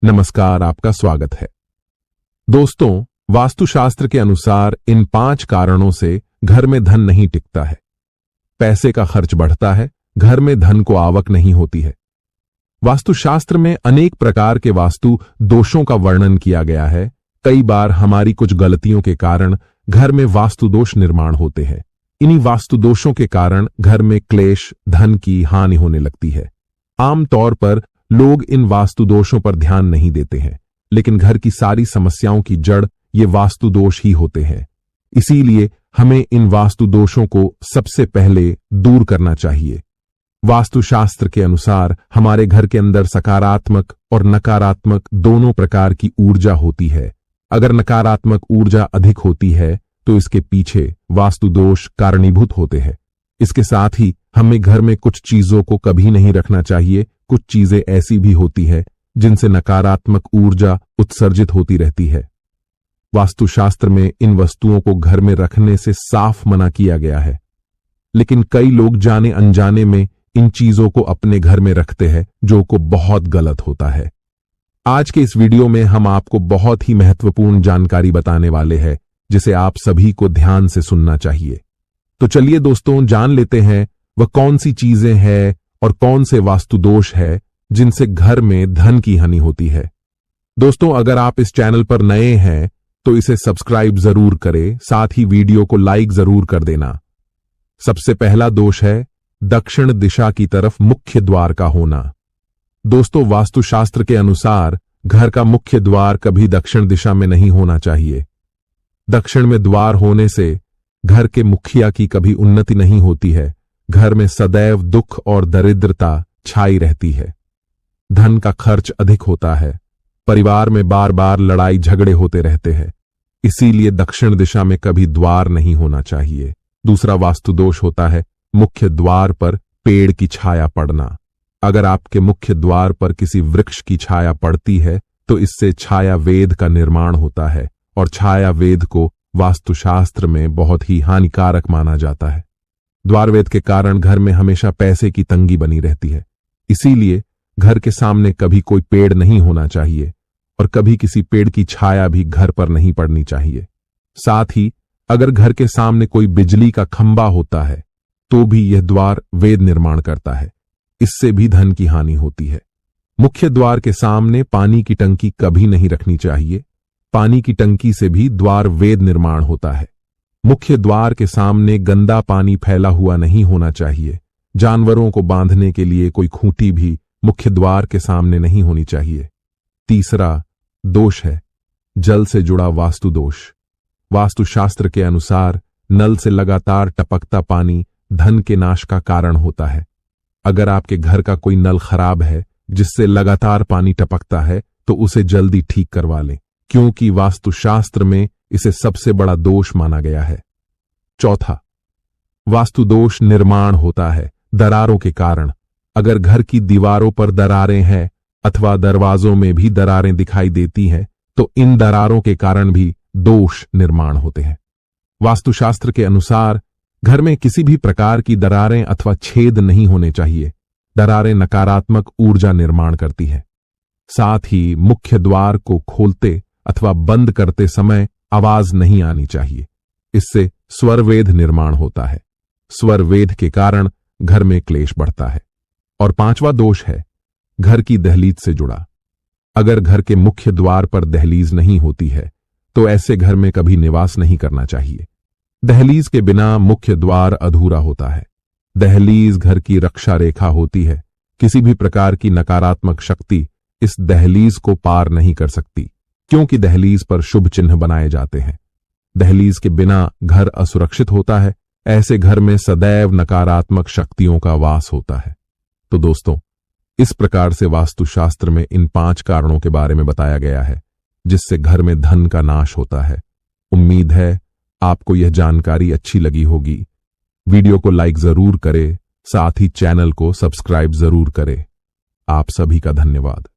नमस्कार, आपका स्वागत है। दोस्तों, वास्तुशास्त्र के अनुसार इन 5 कारणों से घर में धन नहीं टिकता है। पैसे का खर्च बढ़ता है, घर में धन को आवक नहीं होती है। वास्तुशास्त्र में अनेक प्रकार के वास्तु दोषों का वर्णन किया गया है। कई बार हमारी कुछ गलतियों के कारण घर में वास्तु दोष निर्माण होते हैं। इन्हीं वास्तु दोषों के कारण घर में क्लेश, धन की हानि होने लगती है। आमतौर पर लोग इन वास्तु दोषों पर ध्यान नहीं देते हैं, लेकिन घर की सारी समस्याओं की जड़ ये वास्तु दोष ही होते हैं। इसीलिए हमें इन वास्तु दोषों को सबसे पहले दूर करना चाहिए। वास्तुशास्त्र के अनुसार हमारे घर के अंदर सकारात्मक और नकारात्मक दोनों प्रकार की ऊर्जा होती है। अगर नकारात्मक ऊर्जा अधिक होती है तो इसके पीछे वास्तु दोष कारणीभूत होते हैं। इसके साथ ही हमें घर में कुछ चीजों को कभी नहीं रखना चाहिए। कुछ चीजें ऐसी भी होती है जिनसे नकारात्मक ऊर्जा उत्सर्जित होती रहती है। वास्तुशास्त्र में इन वस्तुओं को घर में रखने से साफ मना किया गया है, लेकिन कई लोग जाने अनजाने में इन चीजों को अपने घर में रखते हैं, जो को बहुत गलत होता है। आज के इस वीडियो में हम आपको बहुत ही महत्वपूर्ण जानकारी बताने वाले हैं, जिसे आप सभी को ध्यान से सुनना चाहिए। तो चलिए दोस्तों, जान लेते हैं वह कौन सी चीजें हैं और कौन से वास्तु दोष है जिनसे घर में धन की हानि होती है। दोस्तों, अगर आप इस चैनल पर नए हैं तो इसे सब्सक्राइब जरूर करें, साथ ही वीडियो को लाइक जरूर कर देना। सबसे पहला दोष है दक्षिण दिशा की तरफ मुख्य द्वार का होना। दोस्तों, वास्तुशास्त्र के अनुसार घर का मुख्य द्वार कभी दक्षिण दिशा में नहीं होना चाहिए। दक्षिण में द्वार होने से घर के मुखिया की कभी उन्नति नहीं होती है। घर में सदैव दुख और दरिद्रता छाई रहती है। धन का खर्च अधिक होता है। परिवार में बार बार लड़ाई झगड़े होते रहते हैं। इसीलिए दक्षिण दिशा में कभी द्वार नहीं होना चाहिए। दूसरा वास्तु दोष होता है मुख्य द्वार पर पेड़ की छाया पड़ना। अगर आपके मुख्य द्वार पर किसी वृक्ष की छाया पड़ती है तो इससे छाया वेद का निर्माण होता है, और छाया वेद को वास्तुशास्त्र में बहुत ही हानिकारक माना जाता है। द्वारवेद के कारण घर में हमेशा पैसे की तंगी बनी रहती है। इसीलिए घर के सामने कभी कोई पेड़ नहीं होना चाहिए, और कभी किसी पेड़ की छाया भी घर पर नहीं पड़नी चाहिए। साथ ही अगर घर के सामने कोई बिजली का खंभा होता है तो भी यह द्वार वेद निर्माण करता है। इससे भी धन की हानि होती है। मुख्य द्वार के सामने पानी की टंकी कभी नहीं रखनी चाहिए। पानी की टंकी से भी द्वार वेद निर्माण होता है। मुख्य द्वार के सामने गंदा पानी फैला हुआ नहीं होना चाहिए। जानवरों को बांधने के लिए कोई खूंटी भी मुख्य द्वार के सामने नहीं होनी चाहिए। तीसरा दोष है जल से जुड़ा वास्तु दोष। वास्तुशास्त्र के अनुसार नल से लगातार टपकता पानी धन के नाश का कारण होता है। अगर आपके घर का कोई नल खराब है जिससे लगातार पानी टपकता है तो उसे जल्दी ठीक करवा लें, क्योंकि वास्तुशास्त्र में इसे सबसे बड़ा दोष माना गया है। चौथा वास्तु दोष निर्माण होता है दरारों के कारण। अगर घर की दीवारों पर दरारें हैं अथवा दरवाजों में भी दरारें दिखाई देती हैं तो इन दरारों के कारण भी दोष निर्माण होते हैं। वास्तुशास्त्र के अनुसार घर में किसी भी प्रकार की दरारें अथवा छेद नहीं होने चाहिए। दरारें नकारात्मक ऊर्जा निर्माण करती है। साथ ही मुख्य द्वार को खोलते अथवा बंद करते समय आवाज नहीं आनी चाहिए। इससे स्वरवेद निर्माण होता है। स्वरवेद के कारण घर में क्लेश बढ़ता है। और पांचवा दोष है घर की दहलीज से जुड़ा। अगर घर के मुख्य द्वार पर दहलीज नहीं होती है तो ऐसे घर में कभी निवास नहीं करना चाहिए। दहलीज के बिना मुख्य द्वार अधूरा होता है। दहलीज घर की रक्षा रेखा होती है। किसी भी प्रकार की नकारात्मक शक्ति इस दहलीज को पार नहीं कर सकती, क्योंकि दहलीज पर शुभ चिन्ह बनाए जाते हैं। दहलीज के बिना घर असुरक्षित होता है। ऐसे घर में सदैव नकारात्मक शक्तियों का वास होता है। तो दोस्तों, इस प्रकार से वास्तुशास्त्र में इन 5 कारणों के बारे में बताया गया है जिससे घर में धन का नाश होता है। उम्मीद है आपको यह जानकारी अच्छी लगी होगी। वीडियो को लाइक जरूर करें, साथ ही चैनल को सब्सक्राइब जरूर करें। आप सभी का धन्यवाद।